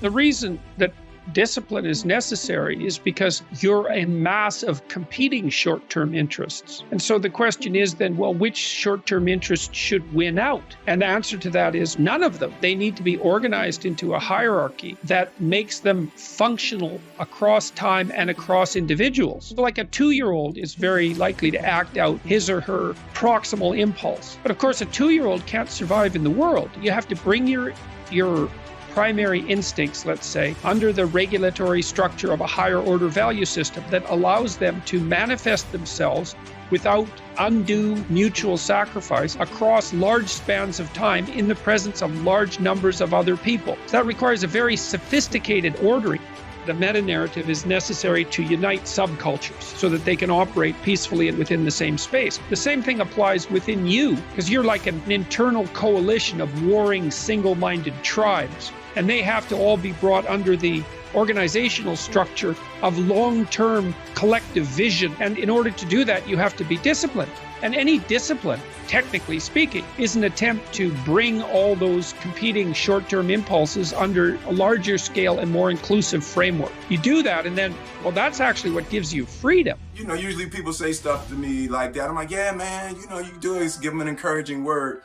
The reason that discipline is necessary is because you're a mass of competing short-term interests. And so the question is then, well, which short-term interest should win out? And the answer to that is none of them. They need to be organized into a hierarchy that makes them functional across time and across individuals. So like a 2-year-old is very likely to act out his or her proximal impulse. But of course, a 2-year-old can't survive in the world. You have to bring your primary instincts, let's say, under the regulatory structure of a higher order value system that allows them to manifest themselves without undue mutual sacrifice across large spans of time in the presence of large numbers of other people. So that requires a very sophisticated ordering. The meta-narrative is necessary to unite subcultures so that they can operate peacefully and within the same space. The same thing applies within you, because you're like an internal coalition of warring, single-minded tribes, and they have to all be brought under the organizational structure of long-term collective vision. And in order to do that, you have to be disciplined. And any discipline, technically speaking, is an attempt to bring all those competing short-term impulses under a larger scale and more inclusive framework. You do that, and then, well, that's actually what gives you freedom. You know, usually people say stuff to me like that. I'm like, yeah, man, you know, you do is give them an encouraging word.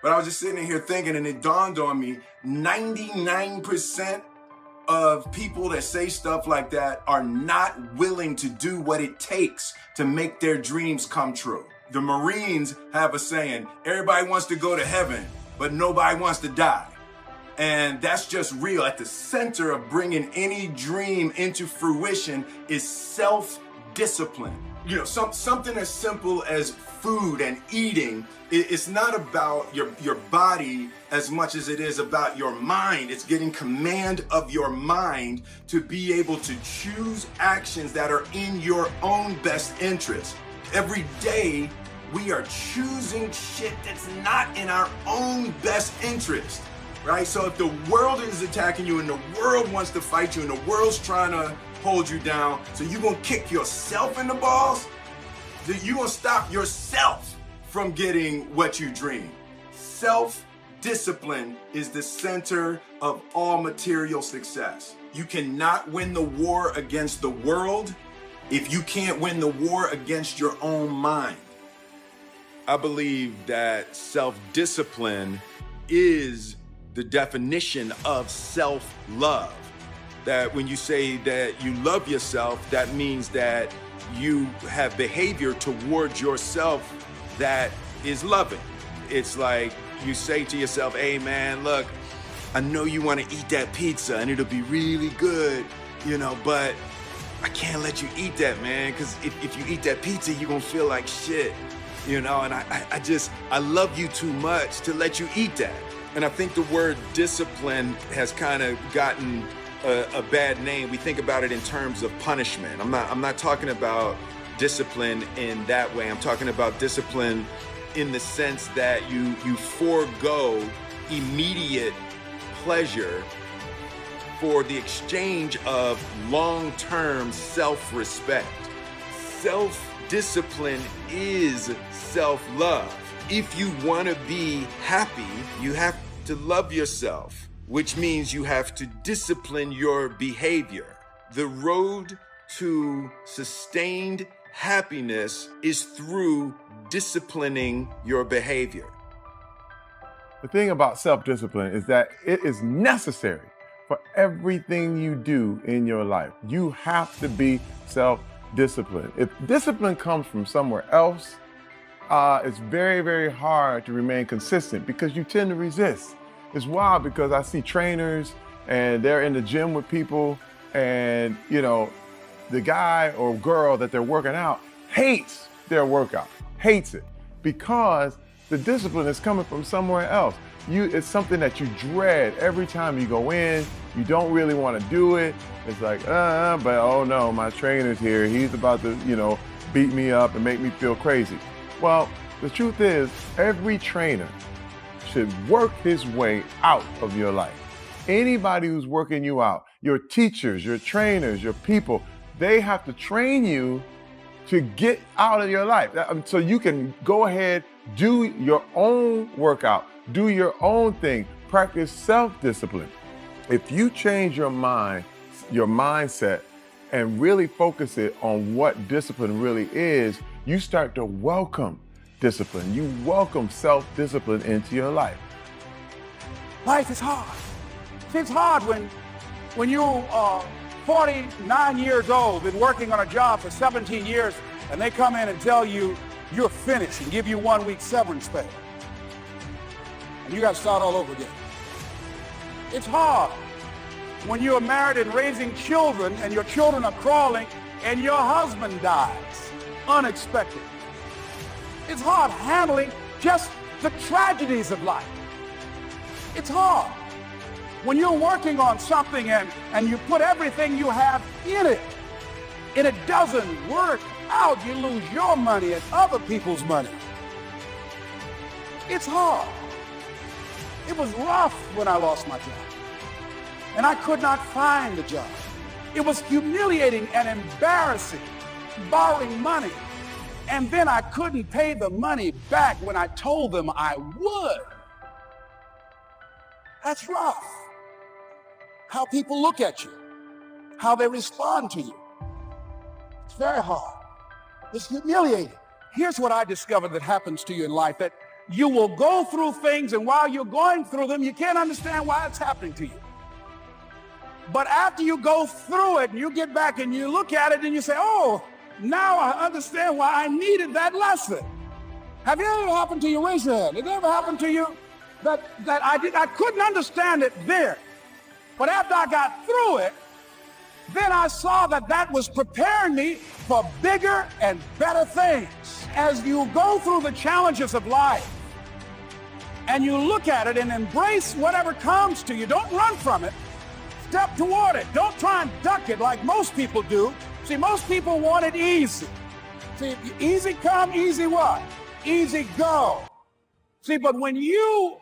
But I was just sitting here thinking, and it dawned on me, 99% of people that say stuff like that are not willing to do what it takes to make their dreams come true. The Marines have a saying, everybody wants to go to heaven, but nobody wants to die. And that's just real. At the center of bringing any dream into fruition is self-discipline. You know, something as simple as food and eating. It's not about your body as much as it is about your mind. It's getting command of your mind to be able to choose actions that are in your own best interest. Every day, we are choosing shit that's not in our own best interest, right? So if the world is attacking you and the world wants to fight you and the world's trying to hold you down, so you're gonna kick yourself in the balls, you're gonna stop yourself from getting what you dream. Self-discipline is the center of all material success. You cannot win the war against the world if you can't win the war against your own mind. I believe that self-discipline is the definition of self-love. That when you say that you love yourself, that means that you have behavior towards yourself that is loving. It's like you say to yourself, hey man, look, I know you want to eat that pizza and it'll be really good, you know, but I can't let you eat that, man, because if you eat that pizza, you're going to feel like shit, you know, and I love you too much to let you eat that. And I think the word discipline has kind of gotten a bad name. We think about it in terms of punishment. I'm not talking about discipline in that way. I'm talking about discipline in the sense that you forego immediate pleasure for the exchange of long-term self-respect. Self-discipline is self-love. If you want to be happy, you have to love yourself, which means you have to discipline your behavior. The road to sustained happiness is through disciplining your behavior. The thing about self-discipline is that it is necessary for everything you do in your life. You have to be self-disciplined. If discipline comes from somewhere else, it's very, very hard to remain consistent because you tend to resist. It's wild because I see trainers and they're in the gym with people and, you know, the guy or girl that they're working out hates their workout, hates it because the discipline is coming from somewhere else. It's something that you dread every time you go in. You don't really want to do it. It's like, but oh no, my trainer's here. He's about to, you know, beat me up and make me feel crazy. Well, the truth is, every trainer should work his way out of your life. Anybody who's working you out, your teachers, your trainers, your people, they have to train you to get out of your life. So you can go ahead, do your own workout, do your own thing, practice self-discipline. If you change your mind, your mindset, and really focus it on what discipline really is, you start to welcome discipline. You welcome self-discipline into your life. Life is hard. It's hard when you are 49 years old, been working on a job for 17 years, and they come in and tell you you're finished and give you 1 week severance pay. And you got to start all over again. It's hard when you are married and raising children and your children are crawling and your husband dies unexpectedly. It's hard handling just the tragedies of life. It's hard when you're working on something and you put everything you have in it and it doesn't work out. You lose your money and other people's money. It's hard. It was rough when I lost my job. And I could not find a job. It was humiliating and embarrassing, borrowing money. And then I couldn't pay the money back when I told them I would. That's rough. How people look at you, how they respond to you. It's very hard. It's humiliating. Here's what I discovered that happens to you in life, that you will go through things, and while you're going through them, you can't understand why it's happening to you. But after you go through it and you get back and you look at it and you say, oh, now I understand why I needed that lesson. Have it ever happened to you? Raise your hand. Has it ever happened to you that I couldn't understand it there? But after I got through it, then I saw that was preparing me for bigger and better things. As you go through the challenges of life and you look at it and embrace whatever comes to you, don't run from it. Step toward it. Don't try and duck it like most people do. See, most people want it easy. See, easy come, easy what? Easy go. See, but when you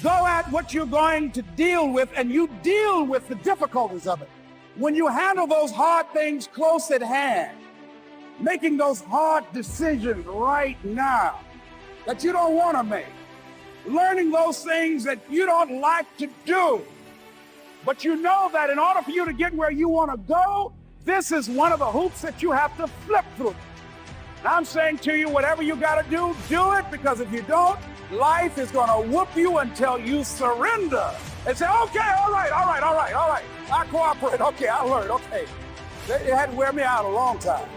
go at what you're going to deal with and you deal with the difficulties of it, when you handle those hard things close at hand, making those hard decisions right now that you don't want to make, learning those things that you don't like to do, but you know that in order for you to get where you want to go, this is one of the hoops that you have to flip through. And I'm saying to you, whatever you got to do it, because if you don't, life is going to whoop you until you surrender and say, okay, all right. I cooperate. Okay, I learned. Okay. It had to wear me out a long time.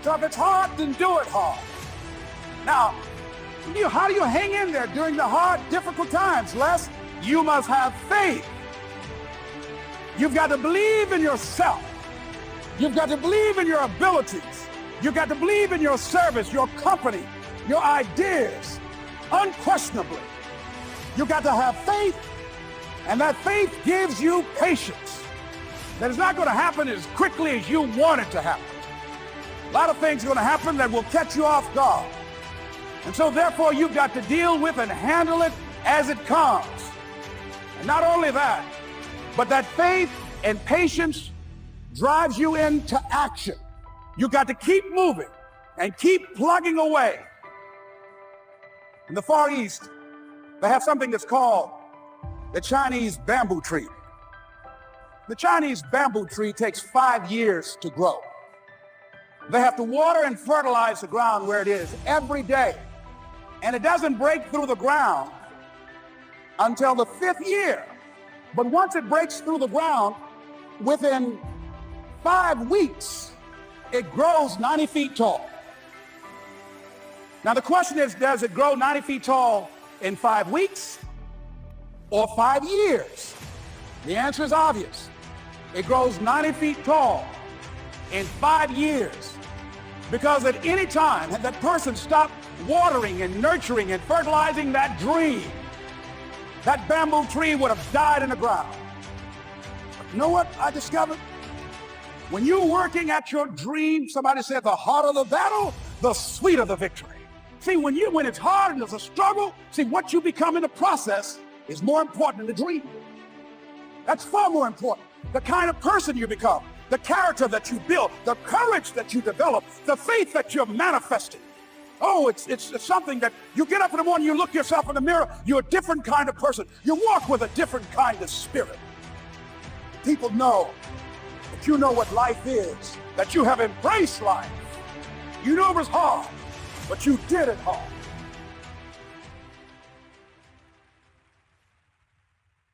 So if it's hard, then do it hard. Now, how do you hang in there during the hard, difficult times, Les? You must have faith. You've got to believe in yourself. You've got to believe in your abilities. You've got to believe in your service, your company, your ideas, unquestionably. You've got to have faith, and that faith gives you patience. That is not going to happen as quickly as you want it to happen. A lot of things are going to happen that will catch you off guard. And so therefore, you've got to deal with and handle it as it comes. And not only that, but that faith and patience drives you into action. You got to keep moving and keep plugging away. In the Far East, they have something that's called the Chinese bamboo tree. The Chinese bamboo tree takes 5 years to grow. They have to water and fertilize the ground where it is every day. And it doesn't break through the ground until the 5th year. But once it breaks through the ground, within 5 weeks, it grows 90 feet tall. Now the question is, does it grow 90 feet tall in 5 weeks or 5 years? The answer is obvious. It grows 90 feet tall in 5 years. Because at any time, had that person stopped watering and nurturing and fertilizing that dream, that bamboo tree would have died in the ground. But you know what I discovered? When you're working at your dream, somebody said the harder the battle, the sweeter the victory. See, when it's hard and there's a struggle, see, what you become in the process is more important than the dream. That's far more important. The kind of person you become, the character that you build, the courage that you develop, the faith that you're manifesting. Oh, it's something that you get up in the morning, you look yourself in the mirror, you're a different kind of person. You walk with a different kind of spirit. People know that you know what life is, that you have embraced life. You know it was hard, but you did it hard.